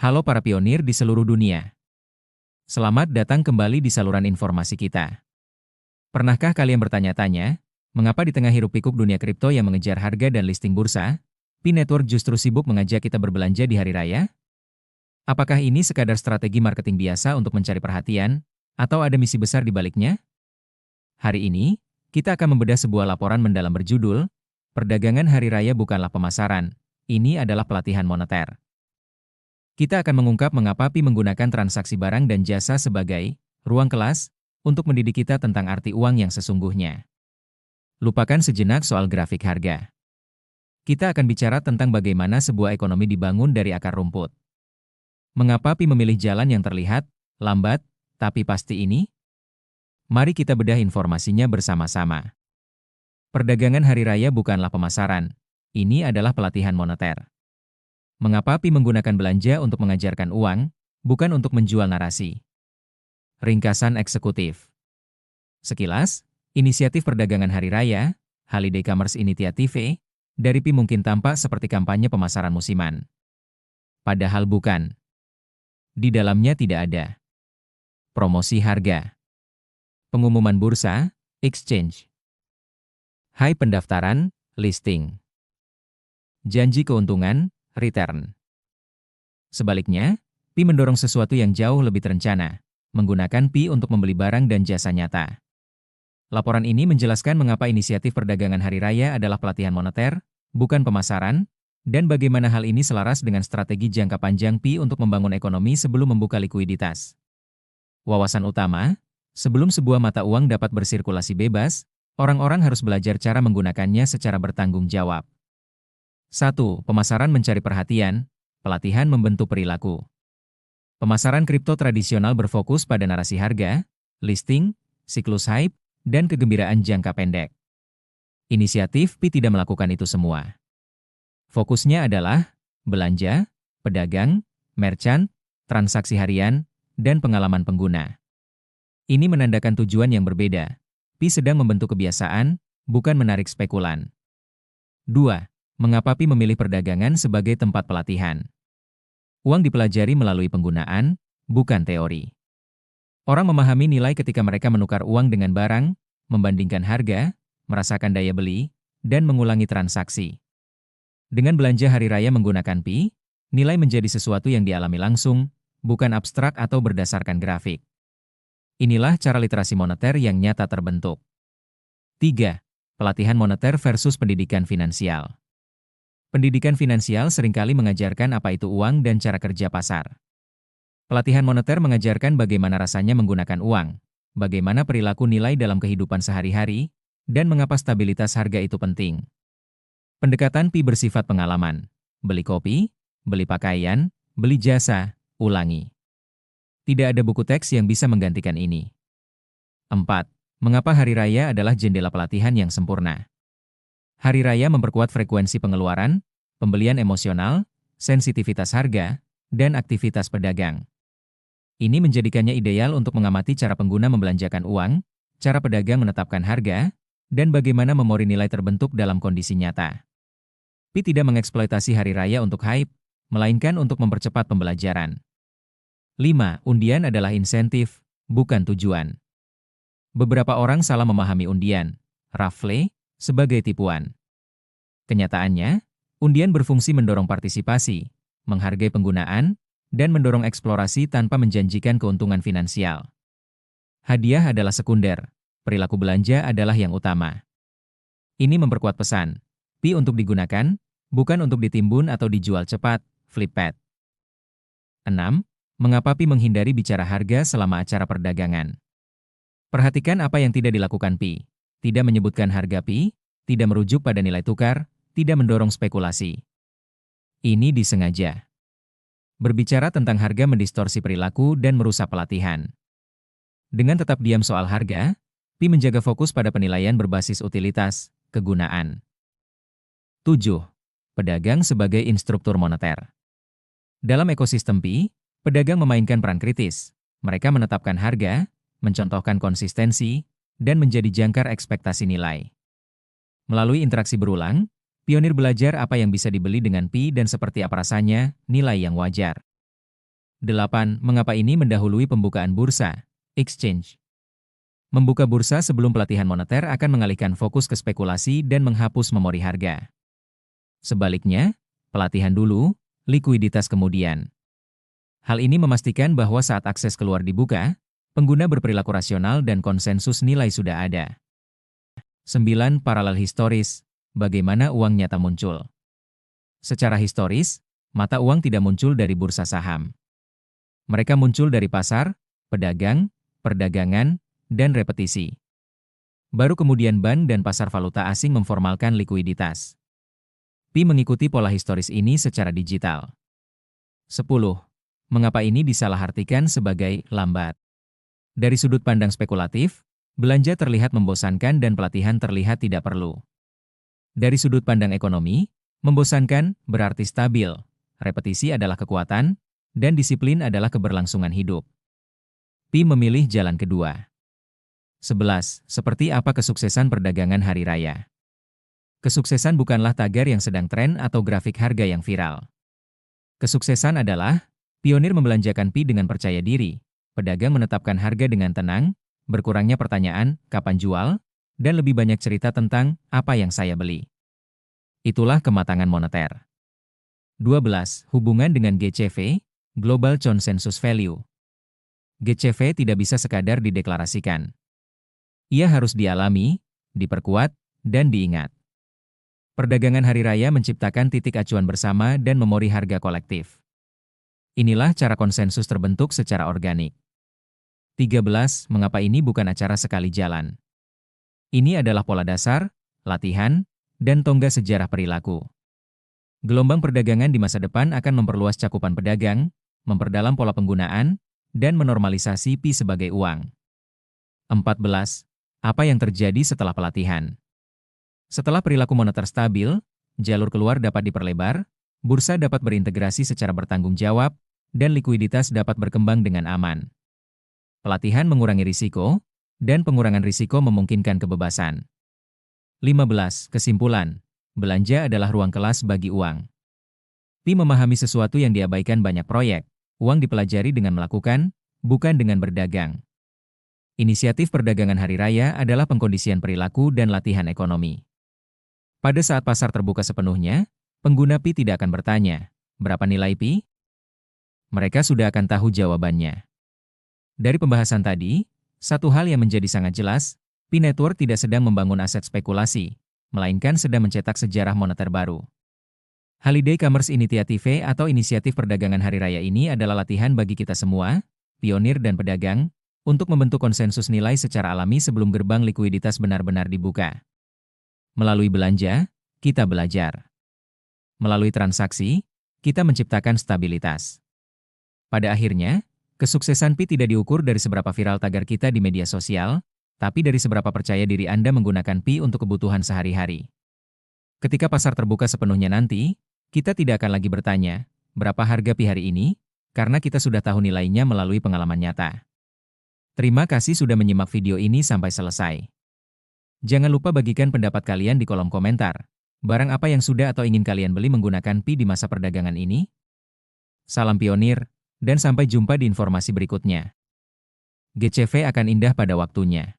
Halo para pionir di seluruh dunia. Selamat datang kembali di saluran informasi kita. Pernahkah kalian bertanya-tanya, mengapa di tengah hiruk-pikuk dunia kripto yang mengejar harga dan listing bursa, Pi Network justru sibuk mengajak kita berbelanja di hari raya? Apakah ini sekadar strategi marketing biasa untuk mencari perhatian, atau ada misi besar di baliknya? Hari ini, kita akan membedah sebuah laporan mendalam berjudul, Perdagangan Hari Raya Bukanlah Pemasaran, ini adalah pelatihan moneter. Kita akan mengungkap mengapa Pi menggunakan transaksi barang dan jasa sebagai ruang kelas untuk mendidik kita tentang arti uang yang sesungguhnya. Lupakan sejenak soal grafik harga. Kita akan bicara tentang bagaimana sebuah ekonomi dibangun dari akar rumput. Mengapa Pi memilih jalan yang terlihat lambat, tapi pasti ini? Mari kita bedah informasinya bersama-sama. Perdagangan hari raya bukanlah pemasaran. Ini adalah pelatihan moneter. Mengapa Pi menggunakan belanja untuk mengajarkan uang, bukan untuk menjual narasi? Ringkasan eksekutif. Sekilas, inisiatif perdagangan hari raya, Holiday Commerce Initiative, dari Pi mungkin tampak seperti kampanye pemasaran musiman. Padahal bukan. Di dalamnya tidak ada promosi harga, pengumuman bursa, exchange, hai pendaftaran, listing, janji keuntungan, return. Sebaliknya, Pi mendorong sesuatu yang jauh lebih terencana, menggunakan Pi untuk membeli barang dan jasa nyata. Laporan ini menjelaskan mengapa inisiatif perdagangan hari raya adalah pelatihan moneter, bukan pemasaran, dan bagaimana hal ini selaras dengan strategi jangka panjang Pi untuk membangun ekonomi sebelum membuka likuiditas. Wawasan utama, sebelum sebuah mata uang dapat bersirkulasi bebas, orang-orang harus belajar cara menggunakannya secara bertanggung jawab. 1. Pemasaran mencari perhatian, pelatihan membentuk perilaku. Pemasaran kripto tradisional berfokus pada narasi harga, listing, siklus hype, dan kegembiraan jangka pendek. Inisiatif Pi tidak melakukan itu semua. Fokusnya adalah belanja, pedagang, merchant, transaksi harian, dan pengalaman pengguna. Ini menandakan tujuan yang berbeda. Pi sedang membentuk kebiasaan, bukan menarik spekulan. 2. Mengapa Pi memilih perdagangan sebagai tempat pelatihan? Uang dipelajari melalui penggunaan, bukan teori. Orang memahami nilai ketika mereka menukar uang dengan barang, membandingkan harga, merasakan daya beli, dan mengulangi transaksi. Dengan belanja hari raya menggunakan Pi, nilai menjadi sesuatu yang dialami langsung, bukan abstrak atau berdasarkan grafik. Inilah cara literasi moneter yang nyata terbentuk. 3. Pelatihan moneter versus pendidikan finansial. Pendidikan finansial seringkali mengajarkan apa itu uang dan cara kerja pasar. Pelatihan moneter mengajarkan bagaimana rasanya menggunakan uang, bagaimana perilaku nilai dalam kehidupan sehari-hari, dan mengapa stabilitas harga itu penting. Pendekatan Pi bersifat pengalaman. Beli kopi, beli pakaian, beli jasa, ulangi. Tidak ada buku teks yang bisa menggantikan ini. 4. Mengapa hari raya adalah jendela pelatihan yang sempurna? Hari raya memperkuat frekuensi pengeluaran, pembelian emosional, sensitivitas harga, dan aktivitas pedagang. Ini menjadikannya ideal untuk mengamati cara pengguna membelanjakan uang, cara pedagang menetapkan harga, dan bagaimana memori nilai terbentuk dalam kondisi nyata. Pi tidak mengeksploitasi hari raya untuk hype, melainkan untuk mempercepat pembelajaran. 5. Undian adalah insentif, bukan tujuan. Beberapa orang salah memahami undian, raffle, sebagai tipuan. Kenyataannya, undian berfungsi mendorong partisipasi, menghargai penggunaan, dan mendorong eksplorasi tanpa menjanjikan keuntungan finansial. Hadiah adalah sekunder, perilaku belanja adalah yang utama. Ini memperkuat pesan, Pi untuk digunakan, bukan untuk ditimbun atau dijual cepat, flipad. 6. Mengapa Pi menghindari bicara harga selama acara perdagangan? Perhatikan apa yang tidak dilakukan Pi. Tidak menyebutkan harga Pi, tidak merujuk pada nilai tukar, tidak mendorong spekulasi. Ini disengaja. Berbicara tentang harga mendistorsi perilaku dan merusak pelatihan. Dengan tetap diam soal harga, Pi menjaga fokus pada penilaian berbasis utilitas, kegunaan. 7. Pedagang sebagai instruktur moneter. Dalam ekosistem Pi, pedagang memainkan peran kritis. Mereka menetapkan harga, mencontohkan konsistensi, dan menjadi jangkar ekspektasi nilai. Melalui interaksi berulang, pionir belajar apa yang bisa dibeli dengan Pi dan seperti apa rasanya, nilai yang wajar. 8. Mengapa ini mendahului pembukaan bursa? Exchange. Membuka bursa sebelum pelatihan moneter akan mengalihkan fokus ke spekulasi dan menghapus memori harga. Sebaliknya, pelatihan dulu, likuiditas kemudian. Hal ini memastikan bahwa saat akses keluar dibuka, pengguna berperilaku rasional dan konsensus nilai sudah ada. 9. Paralel historis. Bagaimana uang nyata muncul? Secara historis, mata uang tidak muncul dari bursa saham. Mereka muncul dari pasar, pedagang, perdagangan, dan repetisi. Baru kemudian bank dan pasar valuta asing memformalkan likuiditas. Pi mengikuti pola historis ini secara digital. 10. Mengapa ini disalahartikan sebagai lambat? Dari sudut pandang spekulatif, belanja terlihat membosankan dan pelatihan terlihat tidak perlu. Dari sudut pandang ekonomi, membosankan berarti stabil, repetisi adalah kekuatan, dan disiplin adalah keberlangsungan hidup. Pi memilih jalan kedua. 11. Seperti apa kesuksesan perdagangan hari raya? Kesuksesan bukanlah tagar yang sedang tren atau grafik harga yang viral. Kesuksesan adalah pionir membelanjakan Pi dengan percaya diri, pedagang menetapkan harga dengan tenang, berkurangnya pertanyaan, kapan jual, dan lebih banyak cerita tentang apa yang saya beli. Itulah kematangan moneter. 12. Hubungan dengan GCV, Global Consensus Value. GCV tidak bisa sekadar dideklarasikan. Ia harus dialami, diperkuat, dan diingat. Perdagangan hari raya menciptakan titik acuan bersama dan memori harga kolektif. Inilah cara konsensus terbentuk secara organik. 13. Mengapa ini bukan acara sekali jalan? Ini adalah pola dasar, latihan, dan tonggak sejarah perilaku. Gelombang perdagangan di masa depan akan memperluas cakupan pedagang, memperdalam pola penggunaan, dan menormalisasi Pi sebagai uang. 14. Apa yang terjadi setelah pelatihan? Setelah perilaku moneter stabil, jalur keluar dapat diperlebar, bursa dapat berintegrasi secara bertanggung jawab, dan likuiditas dapat berkembang dengan aman. Pelatihan mengurangi risiko, dan pengurangan risiko memungkinkan kebebasan. 15. Kesimpulan, belanja adalah ruang kelas bagi uang. Pi memahami sesuatu yang diabaikan banyak proyek, uang dipelajari dengan melakukan, bukan dengan berdagang. Inisiatif perdagangan hari raya adalah pengkondisian perilaku dan latihan ekonomi. Pada saat pasar terbuka sepenuhnya, pengguna Pi tidak akan bertanya, berapa nilai Pi? Mereka sudah akan tahu jawabannya. Dari pembahasan tadi, satu hal yang menjadi sangat jelas, Pi Network tidak sedang membangun aset spekulasi, melainkan sedang mencetak sejarah moneter baru. Holiday Commerce Initiative atau inisiatif perdagangan hari raya ini adalah latihan bagi kita semua, pionir dan pedagang, untuk membentuk konsensus nilai secara alami sebelum gerbang likuiditas benar-benar dibuka. Melalui belanja, kita belajar. Melalui transaksi, kita menciptakan stabilitas. Pada akhirnya, kesuksesan Pi tidak diukur dari seberapa viral tagar kita di media sosial, tapi dari seberapa percaya diri Anda menggunakan Pi untuk kebutuhan sehari-hari. Ketika pasar terbuka sepenuhnya nanti, kita tidak akan lagi bertanya, berapa harga Pi hari ini, karena kita sudah tahu nilainya melalui pengalaman nyata. Terima kasih sudah menyimak video ini sampai selesai. Jangan lupa bagikan pendapat kalian di kolom komentar. Barang apa yang sudah atau ingin kalian beli menggunakan Pi di masa perdagangan ini? Salam pionir, dan sampai jumpa di informasi berikutnya. GCV akan indah pada waktunya.